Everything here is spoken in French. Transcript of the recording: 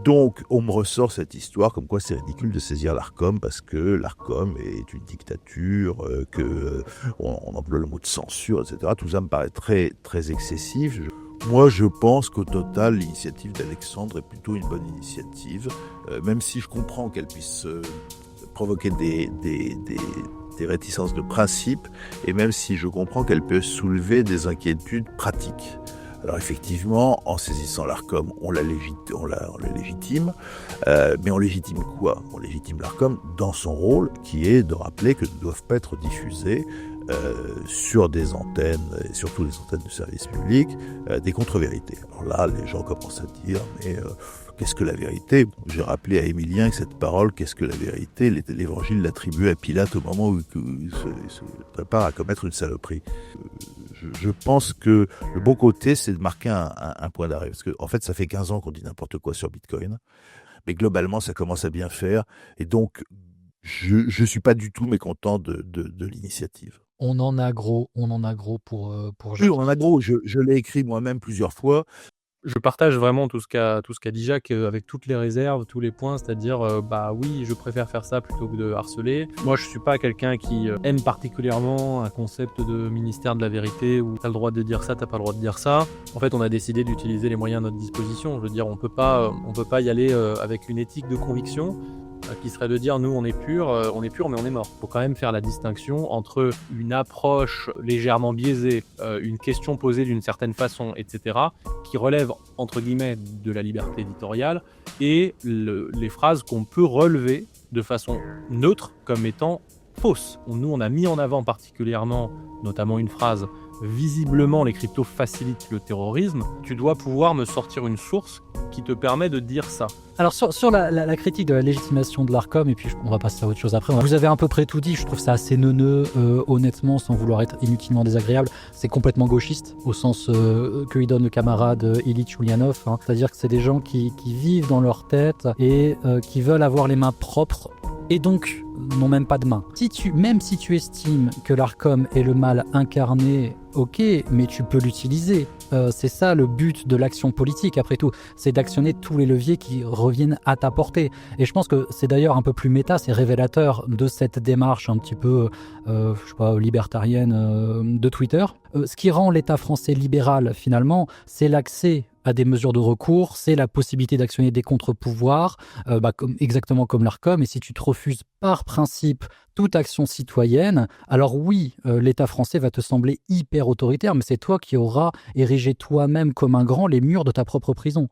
Donc, on me ressort cette histoire comme quoi c'est ridicule de saisir l'Arcom parce que l'Arcom est une dictature, on emploie le mot de censure, etc. Tout ça me paraît très, très excessif. Moi, je pense qu'au total, l'initiative d'Alexandre est plutôt une bonne initiative, même si je comprends qu'elle puisse provoquer des réticences de principe, et même si je comprends qu'elle peut soulever des inquiétudes pratiques. Alors effectivement, en saisissant l'Arcom, on la légitime, mais on légitime quoi ? On légitime l'Arcom dans son rôle, qui est de rappeler que ne doivent pas être diffusées sur des antennes, et surtout les antennes du service public, des contre-vérités. Alors là, les gens commencent à dire, mais qu'est-ce que la vérité ? J'ai rappelé à Émilien que cette parole, qu'est-ce que la vérité ? L'Évangile l'attribuait à Pilate au moment où il se prépare à commettre une saloperie. Je pense que le bon côté, c'est de marquer un point d'arrêt. Parce que, en fait, ça fait 15 ans qu'on dit n'importe quoi sur Bitcoin. Mais globalement, ça commence à bien faire. Et donc, je suis pas du tout mécontent de l'initiative. On en a gros pour Oui, on en a gros. Je l'ai écrit moi-même plusieurs fois. Je partage vraiment tout ce qu'a dit Jacques avec toutes les réserves, tous les points, c'est-à-dire bah oui, je préfère faire ça plutôt que de harceler. Moi, je suis pas quelqu'un qui aime particulièrement un concept de ministère de la vérité où t'as le droit de dire ça, t'as pas le droit de dire ça. En fait, on a décidé d'utiliser les moyens à notre disposition. Je veux dire, on peut pas y aller avec une éthique de conviction qui serait de dire nous on est pur mais on est mort. Faut quand même faire la distinction entre une approche légèrement biaisée, une question posée d'une certaine façon, etc., qui relève entre guillemets de la liberté éditoriale, et les phrases qu'on peut relever de façon neutre comme étant fausses. Nous on a mis en avant particulièrement, notamment une phrase: visiblement les cryptos facilitent le terrorisme. Tu dois pouvoir me sortir une source qui te permet de dire ça. Alors sur la critique de la légitimation de l'Arcom, et puis on va passer à autre chose après, vous avez à peu près tout dit. Je trouve ça assez neuneux, honnêtement, sans vouloir être inutilement désagréable. C'est complètement gauchiste, au sens que lui donne le camarade Illich Ulyanov, hein. C'est-à-dire que c'est des gens qui vivent dans leur tête et qui veulent avoir les mains propres, et donc n'ont même pas de main. Même si tu estimes que l'Arcom est le mal incarné, ok, mais tu peux l'utiliser. C'est ça le but de l'action politique, après tout. C'est d'actionner tous les leviers qui reviennent à ta portée. Et je pense que c'est d'ailleurs un peu plus méta, c'est révélateur de cette démarche un petit peu, libertarienne de Twitter. Ce qui rend l'État français libéral, finalement, c'est l'accès à des mesures de recours, c'est la possibilité d'actionner des contre-pouvoirs, exactement comme l'Arcom. Et si tu te refuses par principe toute action citoyenne, alors oui, l'État français va te sembler hyper autoritaire, mais c'est toi qui auras érigé toi-même comme un grand les murs de ta propre prison.